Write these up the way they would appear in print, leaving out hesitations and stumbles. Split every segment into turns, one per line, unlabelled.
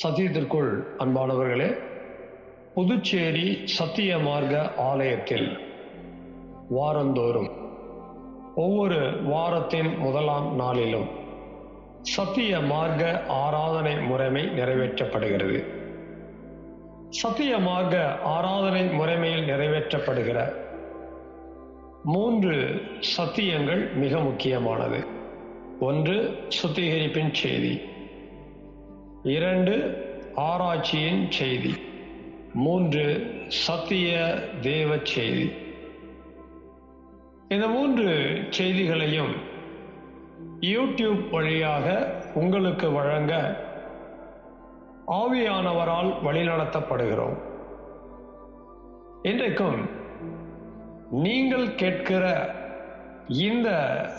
சத்தியத்திற்குள் அன்பானவர்களே, புதுச்சேரி சத்திய மார்க்க ஆலயத்தில் வாரந்தோறும் ஒவ்வொரு வாரத்தின் முதலாம் நாளிலும் சத்திய மார்க்க ஆராதனை முறைமை நிறைவேற்றப்படுகிறது. சத்திய மார்க்க ஆராதனை முறைமையில் நிறைவேற்றப்படுகிற 3 சத்தியங்கள் மிக முக்கியமானது. 1, சுத்திகரிப்பின் செய்தி. 2, ஆராய்ச்சியின் செய்தி. 3, சத்திய தேவ செய்தி. இந்த 3 செய்திகளையும் யூடியூப் வழியாக உங்களுக்கு வழங்க ஆவியானவரால் வழிநடத்தப்படுகிறோம். இன்றைக்கும் நீங்கள் கேட்கிற இந்த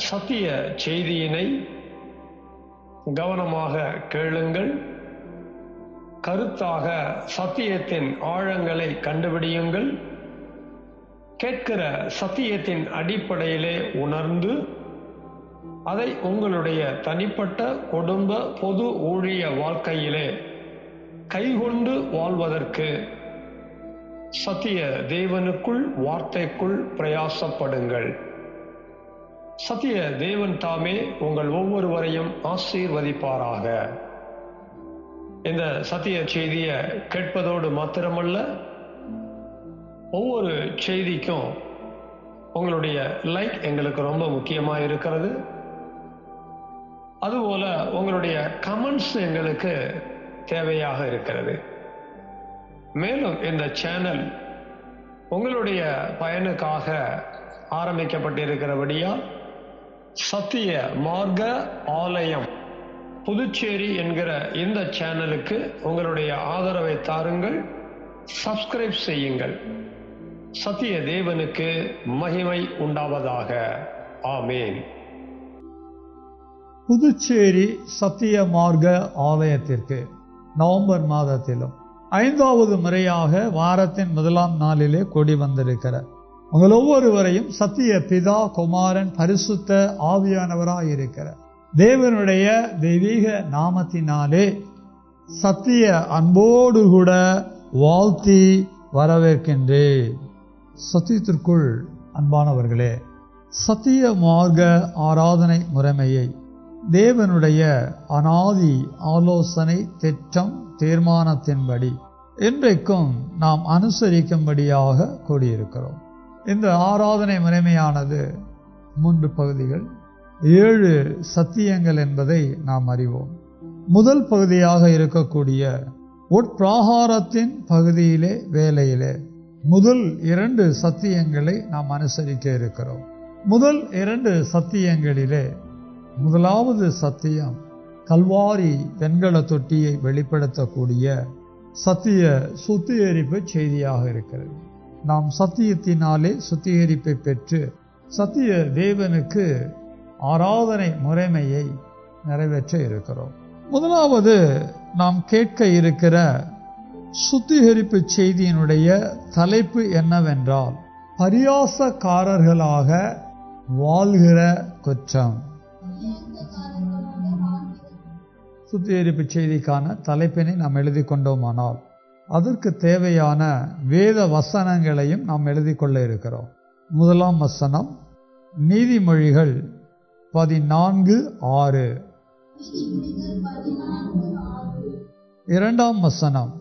சத்திய செய்தியினை கவனமாக கேளுங்கள். கருத்தாக சத்தியத்தின் ஆழங்களை கண்டுபிடியுங்கள். கேட்கிற சத்தியத்தின் அடிப்படையிலே உணர்ந்து அதை உங்களுடைய தனிப்பட்ட குடும்ப பொது ஊழிய வாழ்க்கையிலே கைகொண்டு வாழ்வதற்கு சத்திய தேவனுக்குள் வார்த்தைக்குள் பிரயாசப்படுங்கள். சத்திய தேவன் தாமே உங்கள் ஒவ்வொருவரையும் ஆசீர்வதிப்பாராக. இந்த சத்திய செய்தியை கேட்பதோடு மாத்திரமல்ல, ஒவ்வொரு செய்திக்கும் உங்களுடைய லைக் எங்களுக்கு ரொம்ப முக்கியமாக இருக்கிறது. அதுபோல உங்களுடைய கமெண்ட்ஸ் எங்களுக்கு தேவையாக இருக்கிறது. மேலும் இந்த சேனல் உங்களுடைய பயனுக்காக ஆரம்பிக்கப்பட்டிருக்கிறபடியால் சத்திய மார்க்க ஆலயம் புதுச்சேரி என்கிற இந்த சேனலுக்கு உங்களுடைய ஆதரவை தாருங்கள். சப்ஸ்கிரைப் செய்யுங்கள். சத்திய தேவனுக்கு மகிமை உண்டாவதாக. ஆமேன்.
புதுச்சேரி சத்திய மார்க்க ஆலயத்திற்கு நவம்பர் மாதத்திலும் 5வது முறையாக வாரத்தின் முதலாம் நாளிலே கூடி வந்திருக்கிற உங்கள் ஒவ்வொருவரையும் சத்திய பிதா, குமாரன், பரிசுத்த ஆவியானவராய் இருக்கிற தேவனுடைய தெய்வீக நாமத்தினாலே சத்திய அன்போடு கூட வாழ்த்தி வரவேற்கின்றேன். சத்தியத்திற்குள் அன்பானவர்களே, சத்திய மார்க்க ஆராதனை முறைமையை தேவனுடைய அநாதி ஆலோசனை திட்டம் தீர்மானத்தின்படி இன்றைக்கும் நாம் அனுசரிக்கும்படியாக கூடியிருக்கிறோம். இந்த ஆராதனை முறைமையானது 3 பகுதிகள், 7 சத்தியங்கள் என்பதை நாம் அறிவோம். முதல் பகுதியாக இருக்கக்கூடிய உட்பிராகாரத்தின் பகுதியிலே வேலையிலே முதல் 2 சத்தியங்களை நாம் அனுசரிக்க இருக்கிறோம். முதல் 2 சத்தியங்களிலே முதலாவது சத்தியம் கல்வாரி வெண்கல தொட்டியை வெளிப்படுத்தக்கூடிய சத்திய சுத்திகரிப்பு செய்தியாக இருக்கிறது. நாம் சத்தியத்தினாலே சுத்திகரிப்பை பெற்று சத்திய தேவனுக்கு ஆராதனை முறைமையை நிறைவேற்ற இருக்கிறோம். முதலாவது நாம் கேட்க இருக்கிற சுத்திகரிப்பு செய்தியினுடைய தலைப்பு என்னவென்றால், பரியாசக்காரர்களாக வாழ்கிற குற்றம். சுத்திகரிப்பு செய்திக்கான தலைப்பினை நாம் எழுதி கொண்டோமானால் அதற்கு தேவையான வேத வசனங்களையும் நாம் எழுதி கொள்ள இருக்கிறோம். முதலாம் வசனம் நீதிமொழிகள் 14:6. இரண்டாம் வசனம்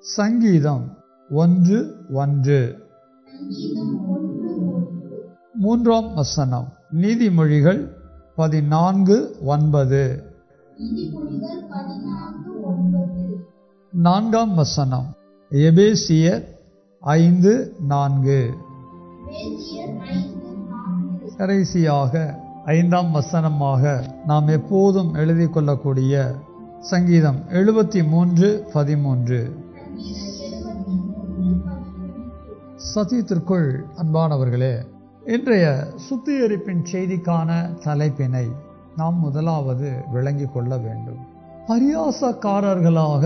சங்கீதம் 1:1. மூன்றாம் வசனம் நீதிமொழிகள் 14:9. நான்காம் வசனம் எபேசியர் 5:4. கடைசியாக 5ஆம் வசனமாக நாம் எப்போதும் எழுதி கொள்ளக்கூடிய சங்கீதம் 73:13. சத்தியத்திற்குள் அன்பானவர்களே, இன்றைய சுத்திகரிப்பின் செய்திக்கான தலைப்பினை நாம் முதலாவது விளங்கிக் கொள்ள வேண்டும். பரியாசக்காரர்களாக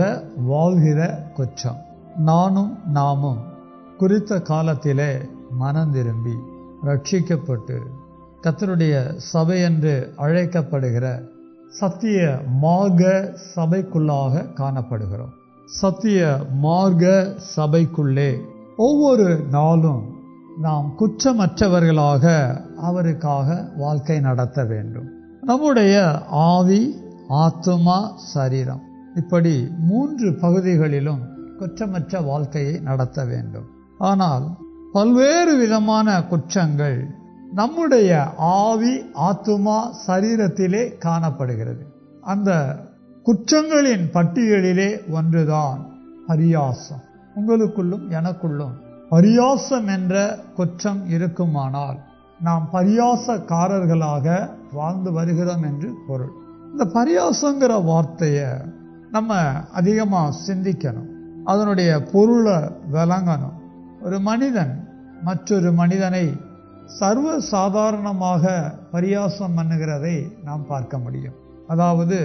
வாழ்கிற குற்றம். நாமும் குறித்த காலத்திலே மனம் திரும்பி ரட்சிக்கப்பட்டு கர்த்தருடைய சபை என்று அழைக்கப்படுகிற சத்திய மார்க்க சபைக்குள்ளாக காணப்படுகிறோம். சத்திய மார்க்க சபைக்குள்ளே ஒவ்வொரு நாளும் நாம் குற்றமற்றவர்களாக அவருக்காக வாழ்க்கை நடத்த வேண்டும். நம்முடைய ஆவி, ஆத்துமா, சரீரம் இப்படி 3 பகுதிகளிலும் குற்றமற்ற வாழ்க்கையை நடத்த வேண்டும். ஆனால் பல்வேறு விதமான குற்றங்கள் நம்முடைய ஆவி, ஆத்துமா, சரீரத்திலே காணப்படுகிறது. அந்த குற்றங்களின் பட்டியலிலே ஒன்றுதான் பரியாசம். உங்களுக்குள்ளும் எனக்குள்ளும் பரியாசம் என்ற குற்றம் இருக்குமானால் நாம் பரியாசக்காரர்களாக வாழ்ந்து வருகிறோம் என்று பொருள். இந்த பரியாசங்கிற வார்த்தையை நம்ம அதிகமாக சிந்திக்கணும், அதனுடைய பொருளை விளங்கணும். ஒரு மனிதன் மற்றொரு மனிதனை சர்வ சாதாரணமாக பரியாசம் பண்ணுகிறதை நாம் பார்க்க முடியும். அதாவது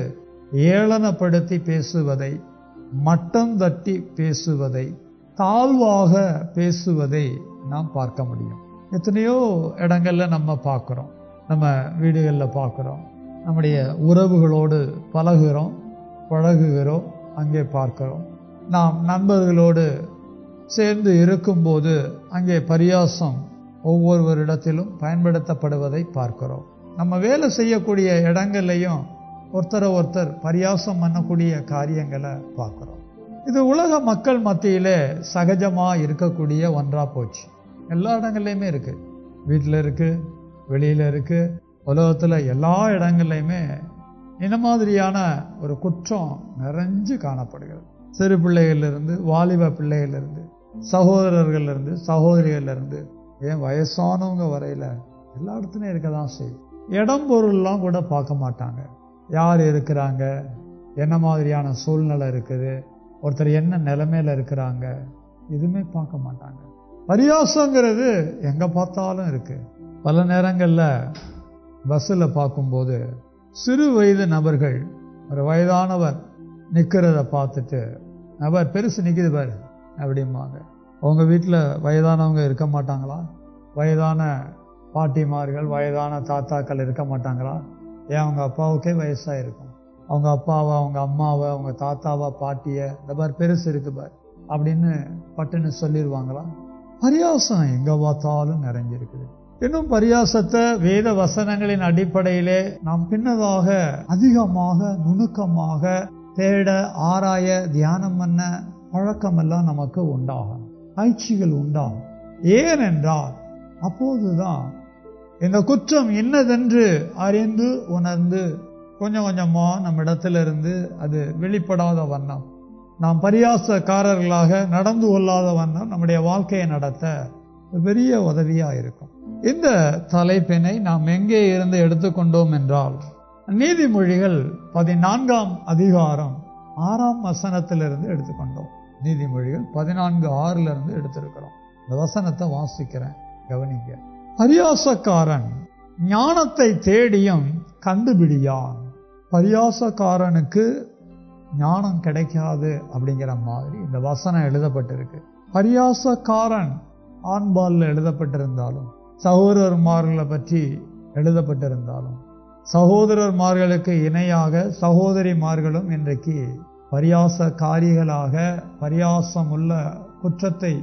ஏளனப்படுத்தி பேசுவதை, மட்டம் தட்டி பேசுவதை, தாழ்வாக பேசுவதை நாம் பார்க்க முடியும். எத்தனையோ இடங்கள்ல நம்ம பார்க்கிறோம், நம்ம வீடுகளில் பார்க்கிறோம், நம்முடைய உறவுகளோடு பழகுகிறோம், அங்கே பார்க்கிறோம். நாம் நண்பர்களோடு சேர்ந்து இருக்கும்போது அங்கே பரியாசம் ஒவ்வொருவரிடத்திலும் பயன்படுத்தப்படுவதை பார்க்கிறோம். நம்ம வேலை செய்யக்கூடிய இடங்கள்லையும் ஒருத்தர் பரியாசம் பண்ணக்கூடிய காரியங்களை பார்க்கிறோம். இது உலக மக்கள் மத்தியிலே சகஜமா இருக்கக்கூடிய ஒன்றா போச்சு. எல்லா இடங்கள்லையுமே இருக்கு, வீட்டில் இருக்கு, வெளியில இருக்கு, உலகத்துல எல்லா இடங்கள்லையுமே இந்த மாதிரியான ஒரு குற்றம் நிறைஞ்சு காணப்படுகிறது. சிறு பிள்ளைகளிலிருந்து, வாலிப பிள்ளைகளிலிருந்து, சகோதரர்களிலிருந்து, சகோதரிகளிலிருந்து, ஏன் வயசானவங்க வரையில எல்லா இடத்துலையும் இருக்கதான் செய்யும். இடம் பொருள்லாம் கூட பார்க்க மாட்டாங்க. யார் இருக்கிறாங்க, என்ன மாதிரியான சூழ்நிலை இருக்குது, ஒருத்தர் என்ன நிலைமையில இருக்கிறாங்க, எதுவுமே பார்க்க மாட்டாங்க. பரியாசங்கிறது எங்க பார்த்தாலும் இருக்கு. பல நேரங்கள்ல பஸ்ஸில் பார்க்கும்போது சிறு வயது நபர்கள், ஒரு வயதானவர் நிற்கிறத பார்த்துட்டு, நபர் பெருசு நிற்குது பாரு அப்படிம்பாங்க. அவங்க வீட்டில் வயதானவங்க இருக்க மாட்டாங்களா? வயதான பாட்டிமார்கள், வயதான தாத்தாக்கள் இருக்க மாட்டாங்களா? ஏன் அவங்க அப்பாவுக்கே வயசாக இருக்கும், அவங்க அப்பாவை, அவங்க அம்மாவை, அவங்க தாத்தாவா, பாட்டியை, இந்த பார் பெருசு இருக்கு பார் அப்படின்னு பட்டுன்னு சொல்லிடுவாங்களா? பரியாசம் எங்க பார்த்தாலும் நிறைஞ்சிருக்குது. இன்னும் பரியாசத்தை வேத வசனங்களின் அடிப்படையிலே நாம் பின்னதாக அதிகமாக நுணுக்கமாக தேட, ஆராய, தியானம் பண்ண பழக்கமெல்லாம் நமக்கு உண்டாகும், ஆய்ச்சிகள் உண்டாகும். ஏனென்றால் அப்போதுதான் இந்த குற்றம் என்னதென்று அறிந்து உணர்ந்து கொஞ்சம் கொஞ்சமா நம்ம இடத்திலிருந்து அது வெளிப்படாத வண்ணம், நாம் பரியாசக்காரர்களாக நடந்து கொள்ளாத வண்ணம் நம்முடைய வாழ்க்கையை நடத்த பெரிய உதவியா இருக்கும். இந்த தலைப்பினை நாம் எங்கே இருந்து எடுத்துக்கொண்டோம் என்றால், நீதிமொழிகள் 14ஆம் அதிகாரம் 6ஆம் வசனத்திலிருந்து எடுத்துக்கொண்டோம். நீதிமொழிகள் 14:6 எடுத்திருக்கிறோம். இந்த வசனத்தை வாசிக்கிறேன், கவனிங்க. பரியாசக்காரன் ஞானத்தை தேடியும் கண்டுபிடியான். பரியாசக்காரனுக்கு ஞானம் கிடைக்காது அப்படிங்கிற மாதிரி இந்த வசனம் எழுதப்பட்டிருக்கு. பரியாசக்காரன் ஆண்பால்ல எழுதப்பட்டிருந்தாலும், சகோதரர்மார்களை பற்றி எழுதப்பட்டிருந்தாலும், சகோதரர்மார்களுக்கு இணையாக சகோதரிமார்களும் இன்றைக்கு பரியாசக்காரிகளாக, பரியாசம் உள்ள குற்றத்தை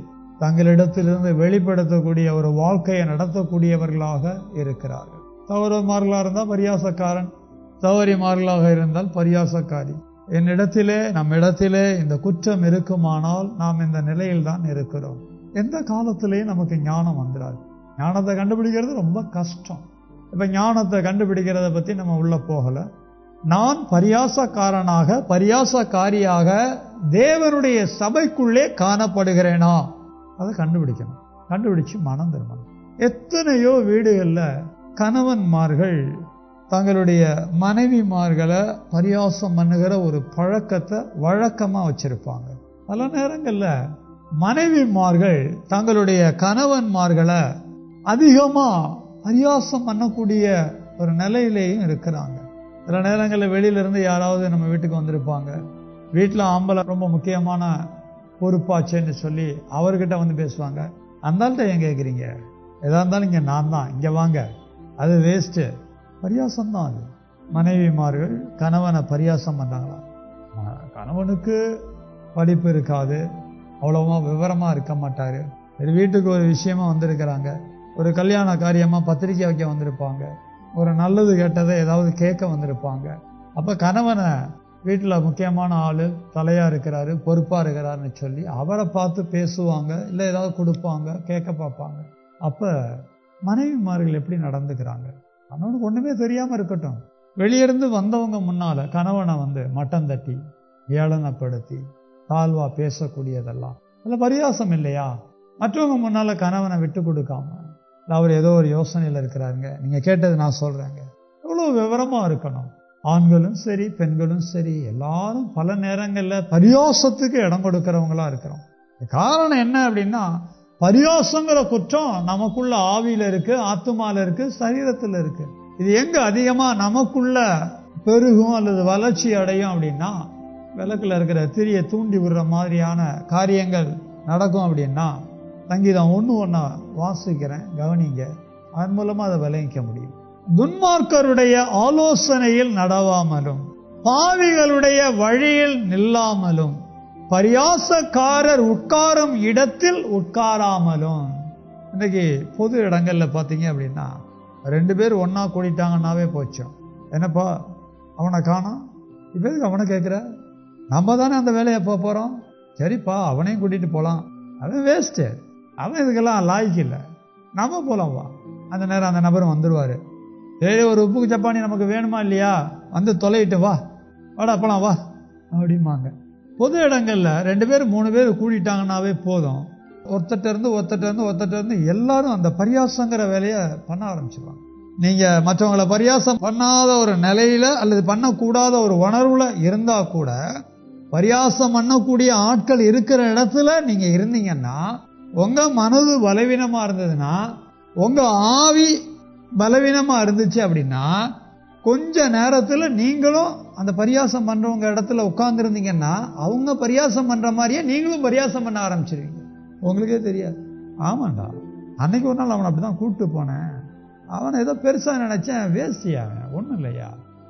தங்களிடத்திலிருந்து வெளிப்படுத்தக்கூடிய ஒரு வாழ்க்கையை நடத்தக்கூடியவர்களாக இருக்கிறார்கள். சகோதரர்மார்களாக இருந்தால் பரியாசக்காரன், சகோதரிமார்களாக இருந்தால் பரியாசக்காரி. நம்மிடத்திலே இந்த குற்றம் இருக்குமானால் நாம் இந்த நிலையில் தான் இருக்கிறோம். எந்த காலத்திலேயும் நமக்கு ஞானம் வந்துடாது. ஞானத்தை கண்டுபிடிக்கிறது ரொம்ப கஷ்டம். இப்ப ஞானத்தை கண்டுபிடிக்கிறத பத்தி நம்ம உள்ள போகல. நான் பரியாசக்காரனாக, பரியாசக்காரியாக தேவனுடைய சபைக்குள்ளே காணப்படுகிறேனா அதை கண்டுபிடிக்கணும். கண்டுபிடிச்சு மனம் திரும்பணும். எத்தனையோ வீடுகள்ல கணவன்மார்கள் தங்களுடைய மனைவிமார்களை பரியாசம் பண்ணுகிற ஒரு பழக்கத்தை வழக்கமா வச்சிருப்பாங்க. பல நேரங்கள்ல மனைவிமார்கள் தங்களுடைய கணவன்மார்களை அதிகமா பரியாசம் பண்ணக்கூடிய ஒரு நிலையிலேயும் இருக்கிறாங்க. சில நேரங்களில் வெளியில இருந்து யாராவது நம்ம வீட்டுக்கு வந்திருப்பாங்க. வீட்டில் ஆம்பளை ரொம்ப முக்கியமான பொறுப்பாச்சேன்னு சொல்லி அவர்கிட்ட வந்து பேசுவாங்க. அந்தாள்கிட்ட ஏன் கேட்குறீங்க, எதா இருந்தாலும் இங்கே நான் தான், இங்கே வாங்க, அது வேஸ்ட்டு. பரியாசம் தான் அது. மனைவிமார்கள் கணவனை பரியாசம் பண்றாங்களா? கணவனுக்கு படிப்பு இருக்காது, அவ்வளோவா விவரமாக இருக்க மாட்டார். ஒரு வீட்டுக்கு ஒரு விஷயமா வந்திருக்கிறாங்க, ஒரு கல்யாண காரியமாக பத்திரிக்கை வைக்க வந்திருப்பாங்க, ஒரு நல்லது கெட்டதை ஏதாவது கேட்க வந்திருப்பாங்க. அப்போ கணவனை வீட்டில் முக்கியமான ஆள், தலையாக இருக்கிறாரு, பொறுப்பாக இருக்கிறாருன்னு சொல்லி அவரை பார்த்து பேசுவாங்க, இல்லை ஏதாவது கொடுப்பாங்க, கேட்க பார்ப்பாங்க. அப்போ மனைவிமார்கள் எப்படி நடந்துக்கிறாங்க? கணவனுக்கு ஒன்றுமே தெரியாமல் இருக்கட்டும், வெளியிருந்து வந்தவங்க முன்னால் கணவனை மட்டம் தட்டி ஏளனப்படுத்தி தாழ்வா பேசக்கூடியதெல்லாம் அதில் பரியாசம் இல்லையா? மற்றவங்க முன்னால் கணவனை விட்டு கொடுக்காம, அவர் ஏதோ ஒரு யோசனையில் இருக்கிறாருங்க, நீங்கள் கேட்டது நான் சொல்கிறேங்க, எவ்வளோ விவரமாக இருக்கணும். ஆண்களும் சரி பெண்களும் சரி எல்லாரும் பல நேரங்களில் பரியாசத்துக்கு இடம் கொடுக்கிறவங்களா இருக்கிறோம். காரணம் என்ன அப்படின்னா, பரியாசங்கிற குற்றம் நமக்குள்ள ஆவியில் இருக்கு, ஆத்துமால இருக்கு, சரீரத்தில் இருக்கு. இது எங்க அதிகமா நமக்குள்ள பெருகும் அல்லது வளர்ச்சி அடையும் அப்படின்னா, விளக்குல இருக்கிற திரியை தூண்டி விடுற மாதிரியான காரியங்கள் நடக்கும். அப்படின்னா சங்கீதம் 1:1 வாசிக்கிறேன், கவனிங்க. அதன் மூலமா அதை விளங்கிக்க முடியும். துன்மார்க்கருடைய ஆலோசனையில் நடவாமலும் பாவிகளுடைய வழியில் நில்லாமலும் பரியாசக்காரர் உட்காரும் இடத்தில் உட்காராமலும். இன்னைக்கு பொது இடங்கள்ல பார்த்தீங்க அப்படின்னா 2 பேர் ஒன்னா கூடிட்டாங்கன்னாவே போச்சோம். என்னப்பா அவனை காணோம், இப்போ எதுக்கு அவனை கேட்குற? நம்ம தானே அந்த வேலையை போகிறோம். சரிப்பா அவனையும் கூட்டிகிட்டு போகலாம், அவன் வேஸ்ட்டு, அவன் இதுக்கெல்லாம் லாய்க்கு இல்லை, நம்ம போகலாம் வா. அந்த நேரம் அந்த நபரும் வந்துடுவார். சரி ஒரு உப்புக்கு சப்பானி நமக்கு வேணுமா இல்லையா, தொலையிட்டு வா, வாடா போலாம் வா அப்படிம்பாங்க. பொது இடங்களில் 2 பேர் 3 பேர் கூடிட்டாங்கன்னாவே போதும், ஒருத்தட்ட இருந்து எல்லாரும் அந்த பரியாசங்கிற வேலையை பண்ண ஆரம்பிச்சிருவாங்க. நீங்க மற்றவங்களை பரியாசம் பண்ணாத ஒரு நிலையில அல்லது பண்ணக்கூடாத ஒரு உணர்வுல இருந்தா கூட, பரியாசம் பண்ணக்கூடிய ஆட்கள் இருக்கிற இடத்துல நீங்க இருந்தீங்கன்னா, உங்க மனது பலவீனமா இருந்ததுன்னா, உங்க ஆவி பலவீனமா இருந்துச்சு அப்படின்னா, கொஞ்ச நேரத்துல நீங்களும் அந்த பரியாசம் பண்றவங்க இடத்துல உட்கார்ந்து இருந்தீங்கன்னா, அவங்க பரியாசம் பண்ற மாதிரியே நீங்களும் பரியாசம் பண்ண ஆரம்பிச்சிருவீங்க. உங்களுக்கே தெரியாது. ஆமாண்டா, அன்னைக்கு ஒரு நாள் அவனை அப்படிதான் கூப்பிட்டு போனேன், அவனை ஏதோ பெருசா நினைச்சேன், வேஸ்டியா ஒன்றும் இல்லையா,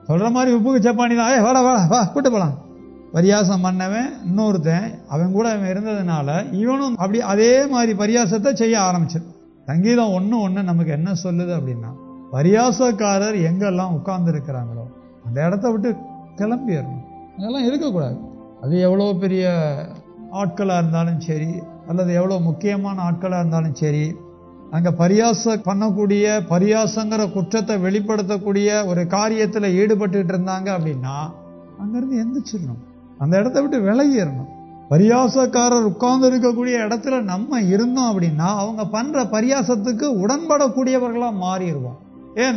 சொல்ற மாதிரி உப்புக்கு சப்பானி தான், வாடா வாடா வா கூட்டு போலாம். பரியாசம் பண்ணவன் இன்னொருத்தன் அவன் கூட அவன் இருந்ததுனால இவனும் அப்படி அதே மாதிரி பரியாசத்தை செய்ய ஆரம்பிச்சிடும். சங்கீதம் 1:1 நமக்கு என்ன சொல்லுது அப்படின்னா, பரியாசக்காரர் எங்கெல்லாம் உட்கார்ந்து இருக்கிறாங்களோ அந்த இடத்த விட்டு கிளம்பிடணும், அதெல்லாம் இருக்கக்கூடாது. அது எவ்வளோ பெரிய ஆட்களாக இருந்தாலும் சரி, அல்லது எவ்வளோ முக்கியமான ஆட்களாக இருந்தாலும் சரி, அங்கே பரியாசம் பண்ணக்கூடிய, பரியாசங்கிற குற்றத்தை வெளிப்படுத்தக்கூடிய ஒரு காரியத்தில் ஈடுபட்டு இருந்தாங்க அப்படின்னா அங்கிருந்து எந்திரிச்சிடணும், அந்த இடத்த விட்டு விலகிடணும். பரியாசக்காரர் உட்கார்ந்து இருக்கக்கூடிய இடத்துல நம்ம இருந்தோம் அப்படின்னா அவங்க பண்ற பரியாசத்துக்கு உடன்படக்கூடியவர்களா மாறிடுவோம்.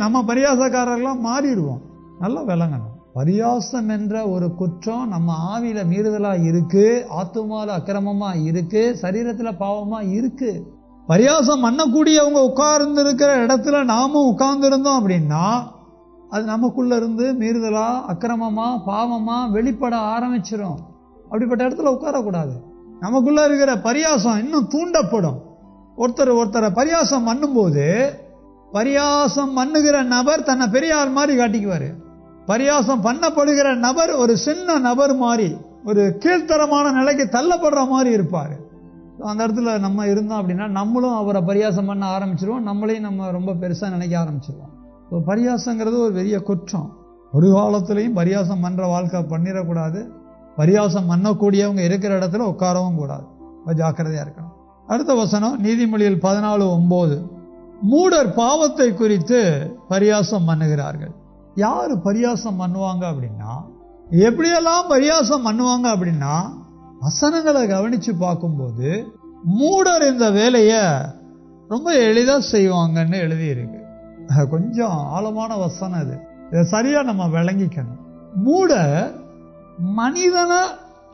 நம்ம பரியாசக்காரர்களா மாறிடுவோம். நல்லா விளங்கணும். பரியாசம் என்ற ஒரு குற்றம் நம்ம ஆவியில மீறுதலா இருக்கு, ஆத்துமால அக்கிரமமா இருக்கு, சரீரத்துல பாவமா இருக்கு. பரியாசம் பண்ணக்கூடியவங்க உட்கார்ந்து இருக்கிற இடத்துல நாமும் உட்கார்ந்து இருந்தோம் அப்படின்னா அது நமக்குள்ள இருந்து மீறுதலா, அக்கிரமமா, பாவமா வெளிப்பட ஆரம்பிச்சிடும். அப்படிப்பட்ட இடத்துல உட்காரக்கூடாது. நமக்குள்ள இருக்கிற பரியாசம் இன்னும் தூண்டப்படும். ஒருத்தரை பரியாசம் பண்ணும்போது பரியாசம் பண்ணுகிற நபர் தன்னை பெரிய ஆள் மாதிரி காட்டிக்குவாரு. பரியாசம் பண்ணப்படுகிற நபர் ஒரு சின்ன நபர் மாதிரி, ஒரு கீழ்த்தரமான நிலைக்கு தள்ளப்படுற மாதிரி இருப்பாரு. அந்த இடத்துல நம்ம இருந்தோம் அப்படின்னா நம்மளும் அவரை பரியாசம் பண்ண ஆரம்பிச்சிருவோம், நம்மளையும் நம்ம ரொம்ப பெருசா நினைக்க ஆரம்பிச்சிருவோம். பரியாசங்கிறது ஒரு பெரிய குற்றம். ஒரு காலத்திலையும் பரியாசம் பண்ற வாழ்க்கை பண்ணிடக்கூடாது. பரியாசம் பண்ணக்கூடியவங்க இருக்கிற இடத்துல உட்காரவும் கூடாது, ஜாக்கிரதையா இருக்கணும். அடுத்த வசனம் நீதிமொழிகள் 14:9. மூடர் பாவத்தை குறித்து பரியாசம் பண்ணுகிறார்கள். யாரு பரியாசம் பண்ணுவாங்க அப்படின்னா, எப்படியெல்லாம் பரியாசம் பண்ணுவாங்க அப்படின்னா, வசனங்களை கவனிச்சு பார்க்கும்போது மூடர் இந்த வேலைய ரொம்ப எளிதா செய்வாங்கன்னு எழுதி இருக்கு. கொஞ்சம் ஆழமான வசனம் அது, இதை சரியா நம்ம விளங்கிக்கணும். மூடர் மனிதனை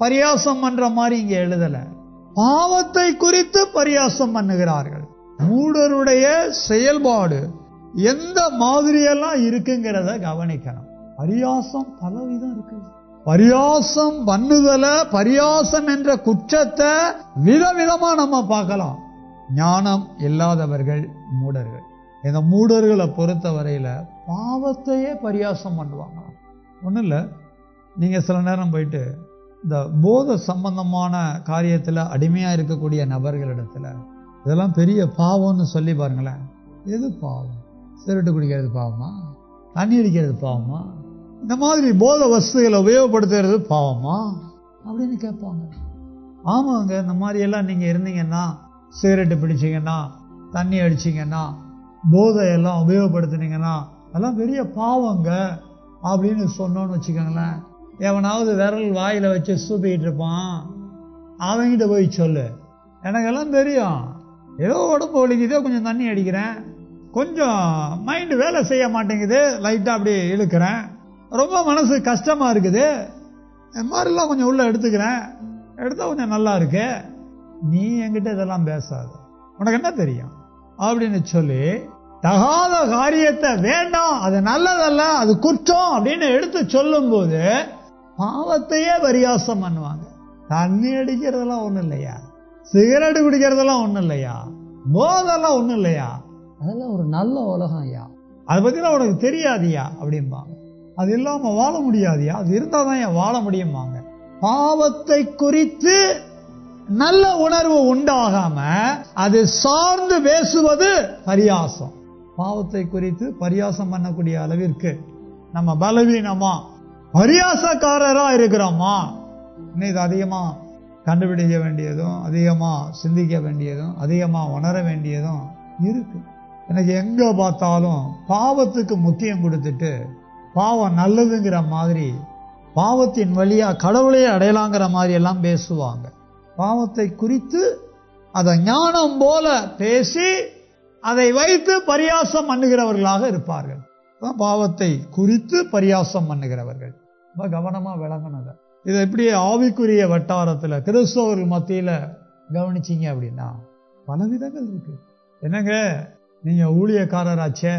பரியாசம் பண்ற மாதிரி இங்க எழுதல, பாவத்தை குறித்து பரியாசம் பண்ணுகிறார்கள். மூடருடைய செயல்பாடு எந்த மாதிரியெல்லாம் இருக்குங்கிறத கவனிக்கணும். பரியாசம் பலவிதம் இருக்கு. பரியாசம் பண்ணுதல, பரியாசம் என்ற குற்றத்தை விதவிதமா நம்ம பார்க்கலாம். ஞானம் இல்லாதவர்கள் மூடர்கள். இந்த மூடர்களை பொறுத்த வரையில பாவத்தையே பரியாசம் பண்ணுவாங்க. ஒன்றும் இல்லை, நீங்க சில நேரம் போயிட்டு இந்த போத சம்பந்தமான காரியத்துல அடிமையா இருக்கக்கூடிய நபர்களிடத்துல இதெல்லாம் பெரிய பாவம்னு சொல்லி பாருங்களேன். எது பாவம்? சிகரெட்டு குடிக்கிறது பாவமா? தண்ணி அடிக்கிறது பாவமா? இந்த மாதிரி போத வஸ்துகளை உபயோகப்படுத்துறது பாவமா அப்படின்னு கேட்பாங்க. ஆமாங்க, இந்த மாதிரி எல்லாம் நீங்க இருந்தீங்கன்னா, சிகரெட்டு பிடிச்சிங்கன்னா, தண்ணி அடிச்சிங்கன்னா, போதையெல்லாம் உபயோகப்படுத்தினீங்கன்னா அதெல்லாம் பெரிய பாவங்க அப்படின்னு சொன்னோன்னு வச்சுக்கோங்களேன். எவனாவது விரல் வாயில வச்சு சூப்பிக்கிட்டு இருப்பான், அவங்கிட்ட போய் சொல்லு, எனக்கெல்லாம் தெரியும், ஏதோ உடம்பு வலிக்குதோ கொஞ்சம் தண்ணி அடிக்கிறேன், கொஞ்சம் மைண்டு வேலை செய்ய மாட்டேங்குது, லைட்டா அப்படி இழுக்கிறேன், ரொம்ப மனசு கஷ்டமா இருக்குது, இந்த மாதிரிலாம் கொஞ்சம் உள்ள எடுத்துக்கிறேன், எடுத்தா கொஞ்சம் நல்லா இருக்கு, நீ என்கிட்ட இதெல்லாம் பேசாத, உனக்கு என்ன தெரியும் அப்படின்னு சொல்லி தகாத காரியத்தை வேண்டாம், அது நல்லதல்ல, அது குற்றம் அப்படின்னு எடுத்து சொல்லும் போது பாவத்தையே பரியாசம் பண்ணுவாங்க. தண்ணி அடிக்கிறதெல்லாம் ஒண்ணும் இல்லையா, சிகரெட் குடிக்கிறதெல்லாம் ஒண்ணும் இல்லையா, போதெல்லாம் ஒண்ணும் இல்லையா, அதெல்லாம் ஒரு நல்ல உலகம் ஐயா, அதை பத்திலாம் உனக்கு தெரியாதியா அப்படிம்பாங்க. அது இல்லாம வாழ முடியாதியா, அது இருந்தாதான் வாழ முடியுமாங்க. பாவத்தை குறித்து நல்ல உணர்வு உண்டாகாம அது சார்ந்து பேசுவது பரியாசம். பாவத்தை குறித்து பரியாசம் பண்ணக்கூடிய அளவிற்கு நம்ம பலவீனமா பரியாசக்காரரா இருக்கிறோமா? இன்னைக்கு அதிகமா கண்டுபிடிக்க வேண்டியதும், அதிகமா சிந்திக்க வேண்டியதும், அதிகமா உணர வேண்டியதும் இருக்கு. எனக்கு எங்க பார்த்தாலும் பாவத்துக்கு முக்கியம் கொடுத்துட்டு பாவம் நல்லதுங்கிற மாதிரி, பாவத்தின் வழியா கடவுளையே அடையலாங்கிற மாதிரி எல்லாம் பேசுவாங்க. பாவத்தை குறித்து அதை ஞானம் போல பேசி அதை வைத்து பரியாசம் பண்ணுகிறவர்களாக இருப்பார்கள். பாவத்தை குறித்து பரியாசம் பண்ணுகிறவர்கள் ரொம்ப கவனமா விளங்கணும். இதை எப்படி ஆவிக்குரிய வட்டாரத்துல கிறிஸ்தவர்கள் மத்தியில கவனிச்சீங்க அப்படின்னா பல விதங்கள் இருக்கு. என்னங்க நீங்க ஊழியக்காரராச்சே,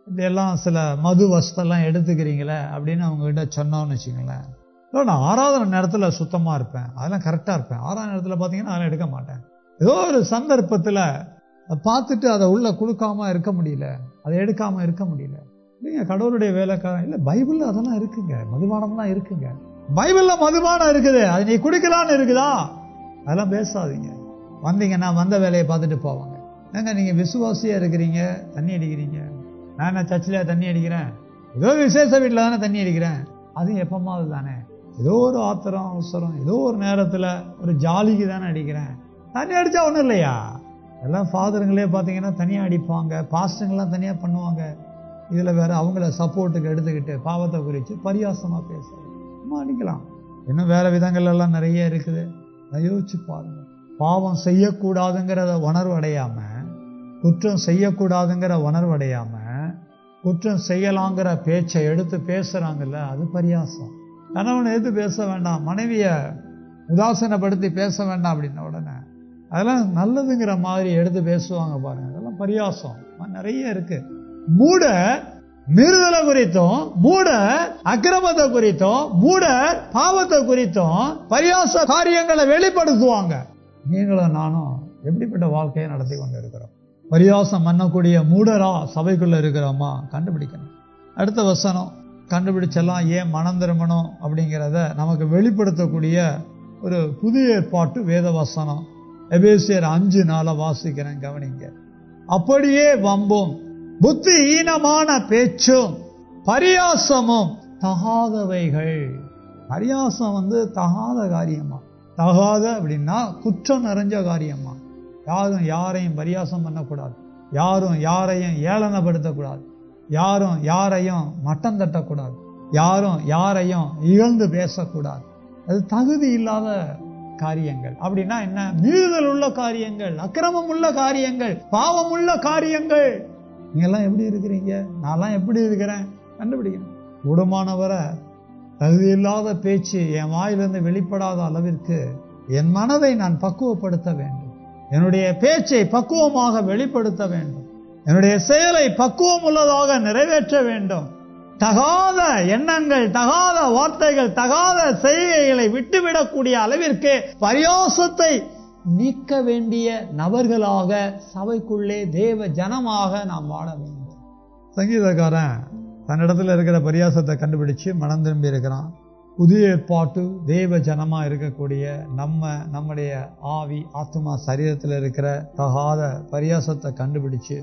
இப்படியெல்லாம் சில மது வஸ்தெல்லாம் எடுத்துக்கிறீங்களே அப்படின்னு அவங்க கிட்ட சொன்னோம்னு வச்சுங்களேன். நான் ஆராதனை நேரத்துல சுத்தமா இருப்பேன், அதெல்லாம் கரெக்டா இருப்பேன், ஆராதனை நேரத்துல பாத்தீங்கன்னா அதெல்லாம் எடுக்க மாட்டேன். ஏதோ ஒரு சந்தர்ப்பத்துல பார்த்துட்டு அதை உள்ள கொடுக்காம இருக்க முடியல, அதை எடுக்காம இருக்க முடியல. இல்லைங்க, கடவுளுடைய வேலைக்காரன் இல்ல, பைபிள்ல அதெல்லாம் இருக்குங்க, மதுபானம்லாம் இருக்குங்க, பைபிள்ல மதுபானம் இருக்குது, அது நீ குடிக்கலான்னு இருக்குதா, அதெல்லாம் பேசாதீங்க. வந்தீங்கன்னா வந்த வேலையை பார்த்துட்டு போவாங்க. ஏங்க நீங்க விசுவாசியா இருக்கிறீங்க, தண்ணி அடிக்கிறீங்க, நான் என்ன சர்ச்சில் தண்ணி அடிக்கிறேன், ஏதோ விசேஷ வீட்டில் தானே தண்ணி அடிக்கிறேன், அது எப்பமாவது தானே, ஏதோ ஒரு ஆத்திரம் அவசரம், ஏதோ ஒரு நேரத்துல ஒரு ஜாலிக்கு தானே அடிக்கிறேன், தண்ணி அடிச்சா ஒண்ணும் இல்லையா? எல்லாம் ஃபாதருங்களே பாத்தீங்கன்னா தனியா அடிப்பாங்க, பாஸ்டர்லாம் தனியா பண்ணுவாங்க. இதுல வேற அவங்கள சப்போர்ட்டுக்கு எடுத்துக்கிட்டு பாவத்தை குறித்து பரியாசமா பேசுறாங்க. அடிக்கலாம், இன்னும் வேற விதங்கள் எல்லாம் நிறைய இருக்குது. யோசிச்சு பாருங்க. பாவம் செய்யக்கூடாதுங்கிறத உணர்வு அடையாம, குற்றம் செய்யக்கூடாதுங்கிற உணர்வு அடையாம, குற்றம் செய்யலாங்கிற பேச்சை எடுத்து பேசுறாங்கல்ல, அது பரியாசம். கணவனை எடுத்து பேச வேண்டாம், மனைவிய உதாசீனப்படுத்தி பேச வேண்டாம் அப்படின்ன உடனே அதெல்லாம் நல்லதுங்கிற மாதிரி எடுத்து பேசுவாங்க பாருங்க, அதெல்லாம் பரியாசம் நிறைய இருக்கு. மூட மீறுதலை குறித்தும், மூட அக்கிரமத்தை குறித்தும், மூட பாவத்தை குறித்தும் பரியாச காரியங்களை வெளிப்படுத்துவாங்க. நீங்களும் நானும் எப்படிப்பட்ட வாழ்க்கையை நடத்தி கொண்டு இருக்கிறோம்? பரியாசம் பண்ணக்கூடிய மூடரா சபைக்குள்ள இருக்கிறோமா கண்டுபிடிக்கணும். அடுத்த வசனம் கண்டுபிடிச்செல்லாம் ஏன் மனம் திரும்பணும் அப்படிங்கிறத நமக்கு வெளிப்படுத்தக்கூடிய ஒரு புதிய ஏற்பாட்டு வேத வசனம். எபேசியர் 5:4 வாசிக்கிறேன், கவனிங்க. அப்படியே வம்பும் புத்தி ஈனமான பேச்சும் பரியாசமும் தகாதவைகள். பரியாசம் தகாத காரியமா? தகாத அப்படின்னா குற்றம் நிறைஞ்ச காரியமா? யாரும் யாரையும் பரியாசம் பண்ணக்கூடாது, யாரும் யாரையும் ஏளனப்படுத்தக்கூடாது, யாரும் யாரையும் மட்டம் தட்டக்கூடாது, யாரும் யாரையும் இகழ்ந்து பேசக்கூடாது. அது தகுதி இல்லாத காரியங்கள். அப்படின்னா என்ன? மீறுதல் உள்ள காரியங்கள், அக்கிரமம் உள்ள காரியங்கள், பாவம் உள்ள காரியங்கள். நீங்க எல்லாம் எப்படி இருக்கிறீங்க, நான் எப்படி இருக்கிறேன் கண்டுபிடிக்கணும். கூடுமானவரை தகுதி இல்லாத பேச்சு என் வாயிலிருந்து வெளிப்படாத அளவிற்கு என் மனதை நான் பக்குவப்படுத்த வேண்டும், என்னுடைய பேச்சை பக்குவமாக வெளிப்படுத்த வேண்டும், என்னுடைய செயலை பக்குவம் உள்ளதாக நிறைவேற்ற வேண்டும். தகாத எண்ணங்கள், தகாத வார்த்தைகள், தகாத செய்கைகளை விட்டுவிடக்கூடிய அளவிற்கு பரியாசத்தை நீக்க வேண்டிய நபர்களாக சபைக்குள்ளே தேவ ஜனமாக நாம் வாழ வேண்டும். சங்கீதக்காரன் தன்னிடத்துல இருக்கிற பரியாசத்தை கண்டுபிடிச்சு மனம் திரும்பி இருக்கிறான். புதிய ஏற்பாட்டு தேவ ஜனமா இருக்கக்கூடிய நம்முடைய ஆவி ஆத்மா சரீரத்தில் இருக்கிற தகாத பரியாசத்தை கண்டுபிடிச்சு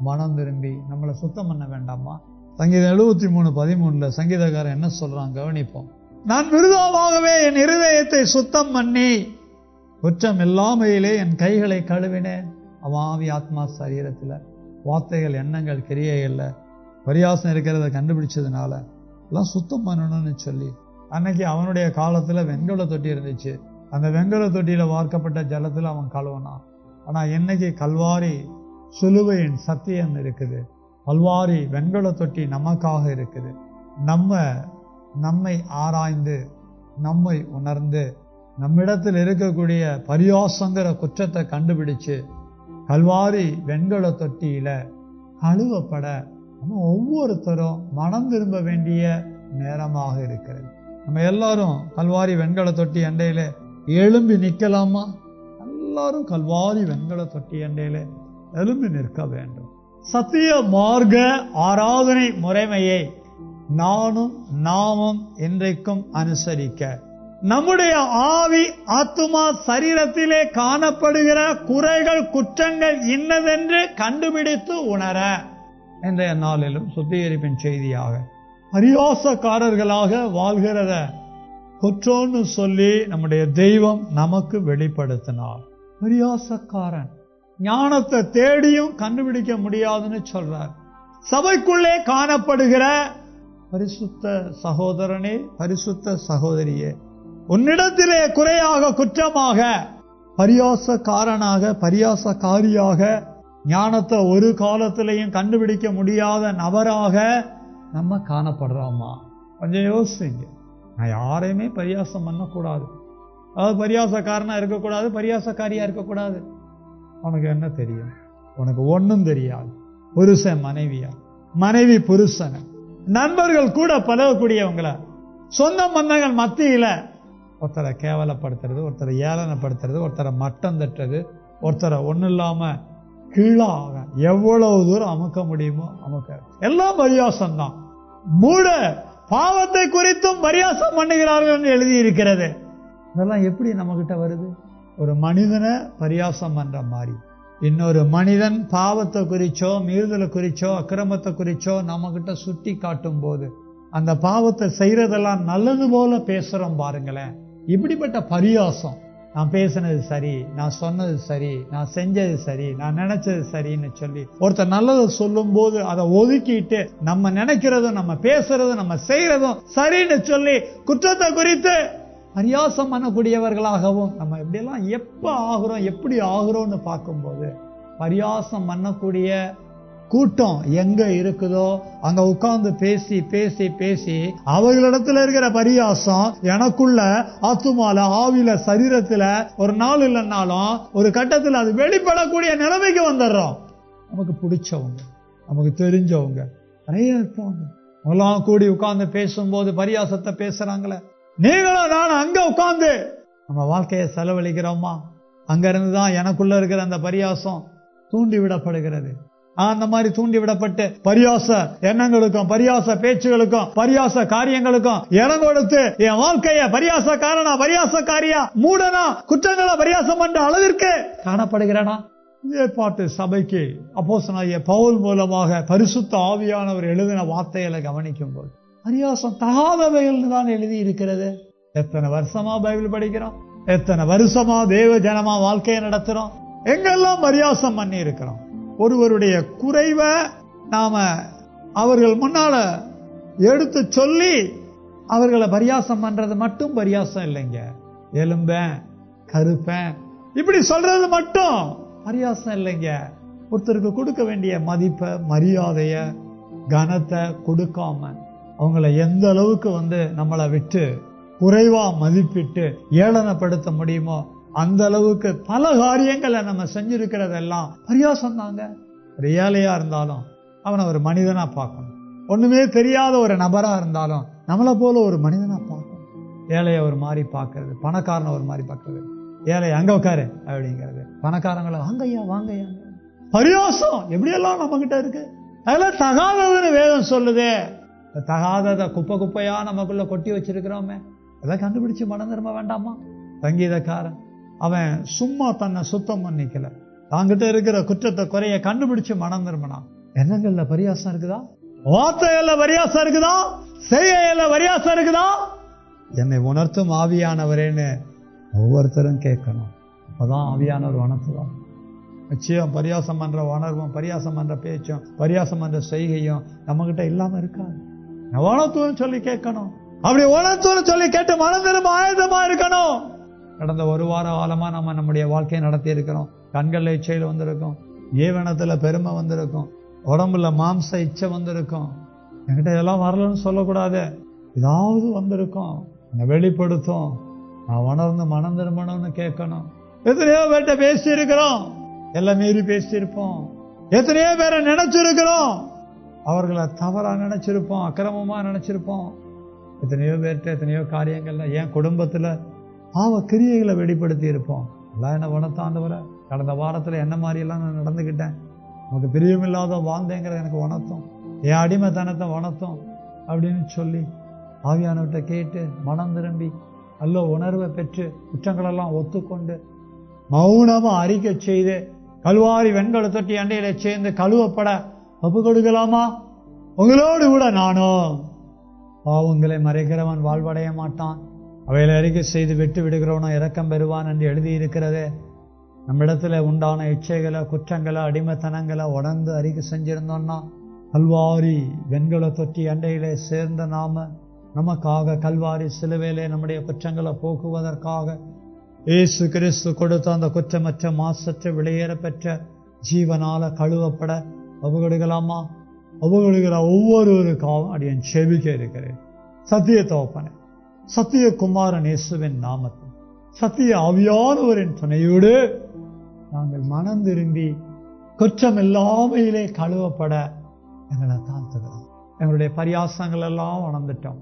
மனம் திரும்பி நம்மளை சுத்தம் பண்ண வேண்டாமா? சங்கீதம் 73:13 சங்கீதக்காரன் என்ன சொல்றான் கவனிப்போம். நான் விருதாவாகவே என் இருதயத்தை சுத்தம் பண்ணி குற்றம் இல்லாமையிலே என் கைகளை கழுவினேன். அவன் ஆவி ஆத்மா சரீரத்துல வார்த்தைகள் எண்ணங்கள் கிரியைகள்ல பரியாசம் இருக்கிறத கண்டுபிடிச்சதுனால எல்லாம் சுத்தம் பண்ணணும்னு சொல்லி அன்னைக்கு அவனுடைய காலத்துல வெண்கல தொட்டி இருந்துச்சு. அந்த வெண்கல தொட்டியில வார்க்கப்பட்ட ஜலத்துல அவன் கழுவனான். ஆனா என்னைக்கு கல்வாரி சிலுவையின் சத்தியம் இருக்குது, கல்வாரி வெண்கல தொட்டி நமக்காக இருக்குது. நம்மை ஆராய்ந்து நம்மை உணர்ந்து நம்மிடத்தில் இருக்கக்கூடிய பரியாசங்கிற குற்றத்தை கண்டுபிடிச்சு கல்வாரி வெண்கல தொட்டியில கழுவப்பட நம்ம ஒவ்வொருத்தரும் மனம் திரும்ப வேண்டிய நேரமாக இருக்கிறது. நம்ம எல்லாரும் கல்வாரி வெண்கல தொட்டி அண்டையில எழும்பி நிற்கலாமா? எல்லாரும் கல்வாரி வெண்கல தொட்டி அண்டையில எழும்பி நிற்க வேண்டும். சத்திய மார்க்க ஆராதனை முறைமையை நாமும் இன்றைக்கும் அனுசரிக்க நம்முடைய ஆவி ஆத்துமா சரீரத்திலே காணப்படுகிற குறைகள் குற்றங்கள் இன்னதென்று கண்டுபிடித்து உணர இன்றைய நாளிலும் சுத்திகரிப்பின் செய்தியாக பரியாசக்காரர்களாக வாழ்கிறத குற்றம்னு சொல்லி நம்முடைய தெய்வம் நமக்கு வெளிப்படுத்தினார். பரியாசக்காரன் ஞானத்தை தேடியும் கண்டுபிடிக்க முடியாதுன்னு சொல்றார். சபைக்குள்ளே காணப்படுகிற பரிசுத்த சகோதரனே, பரிசுத்த சகோதரியே, உன்னிடத்திலே குறையாக குற்றமாக பரியாசக்காரனாக பரியாசக்காரியாக ஞானத்தை ஒரு காலத்திலையும் கண்டுபிடிக்க முடியாத நபராக நம்ம காணப்படுறோமா? கொஞ்சம் யோசிங்க. நான் யாரையுமே பரியாசம் பண்ணக்கூடாது, அதாவது பரியாசக்காரனா இருக்கக்கூடாது, பரியாசக்காரியா இருக்கக்கூடாது. உனக்கு என்ன தெரியும்? உனக்கு ஒன்னும் தெரியாது. புருஷன் மனைவியா, மனைவி புருஷன், நண்பர்கள் கூட பழகக்கூடியவங்கள, சொந்த பந்தங்கள் மத்தியில ஒருத்தரை கேவலப்படுத்துறது, ஒருத்தரை ஏளனப்படுத்துறது, ஒருத்தரை மட்டம் தட்டுறது, ஒருத்தரை ஒன்னும் இல்லாம கீழாக எவ்வளவு தூரம் அமுக்க முடியுமோ அமுக்க, எல்லாம் பரியாசம் தான். மூட பாவத்தை குறித்தும் பரியாசம் பண்ணுகிறார்கள் என்று எழுதி இருக்கிறது. இதெல்லாம் எப்படி நம்ம கிட்ட வருது? ஒரு மனிதனை பரியாசம் பண்ற மாதிரி இன்னொரு மனிதன் பாவத்தை குறிச்சோ மீறுதலை குறிச்சோ அக்கிரமத்தை குறிச்சோ நம்ம கிட்ட சுட்டி காட்டும் போது அந்த பாவத்தை செய்யறதெல்லாம் நல்லது போல பேசுறோம் பாருங்களேன். இப்படிப்பட்ட பரியாசம், நான் பேசினது சரி, நான் சொன்னது சரி, நான் செஞ்சது சரி, நான் நினைச்சது சரின்னு சொல்லி ஒருத்தர் நல்லதை சொல்லும் போது அதை ஒதுக்கிட்டு நம்ம நினைக்கிறதும் நம்ம பேசுறதும் நம்ம செய்யறதும் சரின்னு சொல்லி குற்றத்தை குறித்து பரியாசம் பண்ணக்கூடியவர்களாகவும் நம்ம எப்படியெல்லாம் எப்ப ஆகிறோம் எப்படி ஆகிறோம்னு பார்க்கும்போது பரியாசம் பண்ணக்கூடிய கூட்டம் எங்க இருக்குதோ அங்க உட்கார்ந்து பேசி பேசி பேசி அவர்களிடத்துல இருக்கிற பரியாசம் எனக்குள்ள ஆத்துமால ஆவில சரீரத்துல ஒரு நாள் இல்லைன்னாலும் ஒரு கட்டத்தில் அது வெளிப்படக்கூடிய நிலைமைக்கு வந்துடுறோம். நமக்கு பிடிச்சவங்க, நமக்கு தெரிஞ்சவங்க நிறைய இருப்பாங்க. அவங்களாம் கூடி உட்கார்ந்து பேசும்போது பரியாசத்தை பேசுறாங்களே, நீங்களும் நானும் அங்க உட்கார்ந்து நம்ம வாழ்க்கையை செலவழிக்கிறோமா? அங்க இருந்துதான் எனக்குள்ள இருக்கிற அந்த பரியாசம் தூண்டி விடப்படுகிறது. அந்த மாதிரி தூண்டி விடப்பட்டு பரியாச எண்ணங்களுக்கும் பரியாச பேச்சுகளுக்கும் பரியாச காரியங்களுக்கும் இடம் கொடுத்து என் வாழ்க்கைய பரியாசக்காரனா பரியாசக்காரியா மூடனா குற்றங்களா பரியாசம் பண்ற அளவிற்கு காணப்படுகிறனா? ஏற்பாட்டு சபைக்கு அப்போஸ்தலனாகிய பவுல் மூலமாக பரிசுத்த ஆவியானவர் எழுதின வார்த்தைகளை கவனிக்கும் போது பரியாசம் தகாதவைகள் தான் எழுதி இருக்கிறது. எத்தனை வருஷமா பைபிள் படிக்கிறோம், எத்தனை வருஷமா தேவ ஜனமா வாழ்க்கையை நடத்துறோம், எங்கெல்லாம் பரியாசம் பண்ணி இருக்கிறோம். ஒருவருடைய குறைவை நாம அவர்கள் முன்னால எடுத்து சொல்லி அவர்களை பரியாசம் பண்றது மட்டும் பரியாசம் இல்லைங்க. எலும்பேன் கருப்பேன் இப்படி சொல்றது மட்டும் பரியாசம் இல்லைங்க. ஒருத்தருக்கு கொடுக்க வேண்டிய மதிப்பை மரியாதைய கனத்தை கொடுக்காம அவங்கள எந்த அளவுக்கு நம்மளை விட்டு குறைவா மதிப்பிட்டு ஏளனப்படுத்த முடியுமோ அந்த அளவுக்கு பல காரியங்களை நம்ம செஞ்சிருக்கிறதெல்லாம் பரியாசம் தாங்க. ஒரு ஏழையா இருந்தாலும் அவனை ஒரு மனிதனா பார்க்கணும். ஒண்ணுமே தெரியாத ஒரு நபரா இருந்தாலும் நம்மளை போல ஒரு மனிதனா பார்க்கணும். ஏழைய ஒரு மாதிரி பார்க்கறது, பணக்காரனை ஒரு மாதிரி பார்க்கறது, ஏழை அங்க உட்காரு அப்படிங்கிறது, பணக்காரங்களை வாங்கய்யா வாங்கய்யா. பரியாசம் எப்படியெல்லாம் நம்ம கிட்ட இருக்கு. அதெல்லாம் தகாததுன்னு வேதம் சொல்லுதே. தகாதத குப்பை குப்பையா நமக்குள்ள கொட்டி வச்சிருக்கிறோமே, அதை கண்டுபிடிச்சு மனம் திரும்ப வேண்டாமா? சங்கீதக்காரன் அவன் சும்மா தன்னை சுத்தம் பண்ணிக்கல, தாங்கிட்ட இருக்கிற குற்றத்தை குறைய கண்டுபிடிச்சு மனம் திரும்பினான். எண்ணங்கள்ல பரியாசம் இருக்குதா? வார்த்தைகள்ல பரியாசம் இருக்குதா? செய்கையில பரியாசம் இருக்குதா? என்னை உணர்த்தும் ஆவியானவரேன்னு ஒவ்வொருத்தரும் கேட்கணும். அப்பதான் ஆவியானவர் உணர்த்துவார். நிச்சயம் பரியாசம் பண்ற உணர்வும், பரியாசம் பண்ற பேச்சும், பரியாசம் பண்ற செய்கையும் நம்ம கிட்ட இல்லாம இருக்காது. உணர்த்துவன்னு சொல்லி கேட்கணும். அப்படி உணர்த்துவன்னு சொல்லி கேட்டு மனம் திரும்ப ஆயுதமா இருக்கணும். கடந்த ஒரு வார காலமா நம்ம நம்முடைய வாழ்க்கையை நடத்தி இருக்கிறோம். கண்கள்ல இச்சையில் வந்திருக்கும், ஏவனத்துல பெருமை வந்திருக்கும், உடம்புல மாம்ச இச்சை வந்திருக்கும். என்கிட்ட இதெல்லாம் வரலன்னு சொல்லக்கூடாது, ஏதாவது வந்திருக்கும். வெளிப்படுத்தும். நான் உணர்ந்து மனம் திரும்பணும்னு கேட்கணும். எத்தனையோ பேர்கிட்ட பேசி இருக்கிறோம், எல்லாம் மீறி பேசியிருப்போம். எத்தனையோ பேரை நினைச்சிருக்கிறோம், அவர்களை தவறா நினைச்சிருப்போம், அக்கிரமமா நினைச்சிருப்போம். எத்தனையோ பேர்கிட்ட எத்தனையோ காரியங்கள்ல என் குடும்பத்துல பாவ கிரியைகளை வெளிப்படுத்தி இருப்போம். எல்லாம் என்ன உணர்த்தாண்டவர, கடந்த வாரத்துல என்ன மாதிரி எல்லாம் நான் நடந்துகிட்டேன், உனக்கு பிரியமில்லாத வாழ்ந்தேங்கிற எனக்கு உணர்த்தும், என் அடிமைத்தனத்தை உணர்த்தும் அப்படின்னு சொல்லி ஆவியானவர்கிட்ட கேட்டு மனம் திரும்பி நல்ல உணர்வை பெற்று குற்றங்களெல்லாம் ஒத்துக்கொண்டு மௌனமா அறிக்கை செய்து கல்வாரி வெண்கல தொட்டி அண்டையில சேர்ந்து கழுவப்பட ஒப்பு கொடுக்கலாமா? உங்களோடு கூட நானும். பாவங்களை மறைக்கிறவன் வாழ்வடைய மாட்டான், அவைகளை அறிக்கை செய்து விட்டு விடுகிறவனும் இரக்கம் பெறுவான் என்று எழுதியிருக்கிறதே. நம்மிடத்துல உண்டான இச்சைகளை, குற்றங்களை, அடிமைத்தனங்களை உணர்ந்து அறிக்கை செஞ்சிருந்தோம்னா கல்வாரி வெண்கல தொட்டி அண்டையிலே சேர்ந்த நாம நமக்காக கல்வாரி சிலுவையிலே நம்முடைய குற்றங்களை போக்குவதற்காக இயேசு கிறிஸ்து கொடுத்த அந்த குற்றமற்ற மாசற்ற விளையேற பெற்ற ஜீவனால கழுவப்பட ஒப்புக்கொடுக்கலாமா? ஒப்புக்கொடுக்கிற ஒவ்வொருவருக்காகவும் அடியன் செபிக்க இருக்கிறேன். சத்திய தகப்பனே, சத்திய குமாரன் இயேசுவின் நாமத்தில் சத்திய ஆவியானவரின் துணையோடு நாங்கள் மனம் திரும்பி குற்றம் இல்லாமையிலே கழுவப்பட எங்களை தாழ்த்துகிறோம். எங்களுடைய பரியாசங்கள் எல்லாம் உணர்ந்துட்டோம்,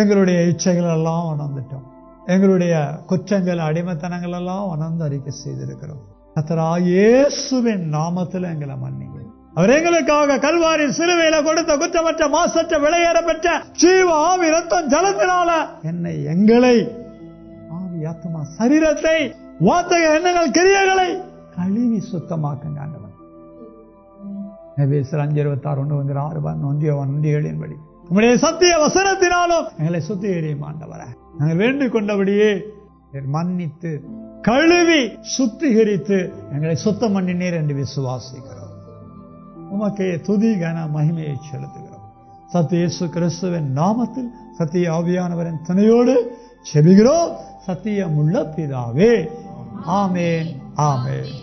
எங்களுடைய இச்சைகள் எல்லாம் உணர்ந்துட்டோம், எங்களுடைய குற்றங்கள் அடிமைத்தனங்கள் எல்லாம் உணர்ந்து அறிக்கை செய்திருக்கிறோம். கர்த்தராகிய இயேசுவின் நாமத்தில் எங்களை மன்னிங்க. அவர் எங்களுக்காக கல்வாரி சிலுவையில கொடுத்த குற்றமற்ற மாசற்ற விளையேற பெற்ற ஜீவ ஆவி ரத்தம் ஜலத்தினால என்னை, எங்களை, ஆவி ஆத்மா சரீரத்தை, வார்த்தை எண்ணங்கள் கிரியைகளை கழுவி சுத்தமாக்குங்க ஆண்டவன். எபேசியர் 5:26-1 படி உம்முடைய சத்திய வசனத்தினாலும் எங்களை சுத்திகரியும் ஆண்டவரே. நாங்கள் வேண்டிக் கொண்டபடியே மன்னித்து கழுவி சுத்திகரித்து எங்களை சுத்தம் பண்ணினீர் என்று விசுவாசிக்கிறோம். உமக்கே துதி கன மகிமையை செலுத்துகிறோம். சத்திய இயேசு கிறிஸ்துவின் நாமத்தில் சத்திய ஆவியானவரின் துணையோடு செபிக்கிறோம். சத்தியமுள்ள பிதாவே, ஆமென், ஆமென்.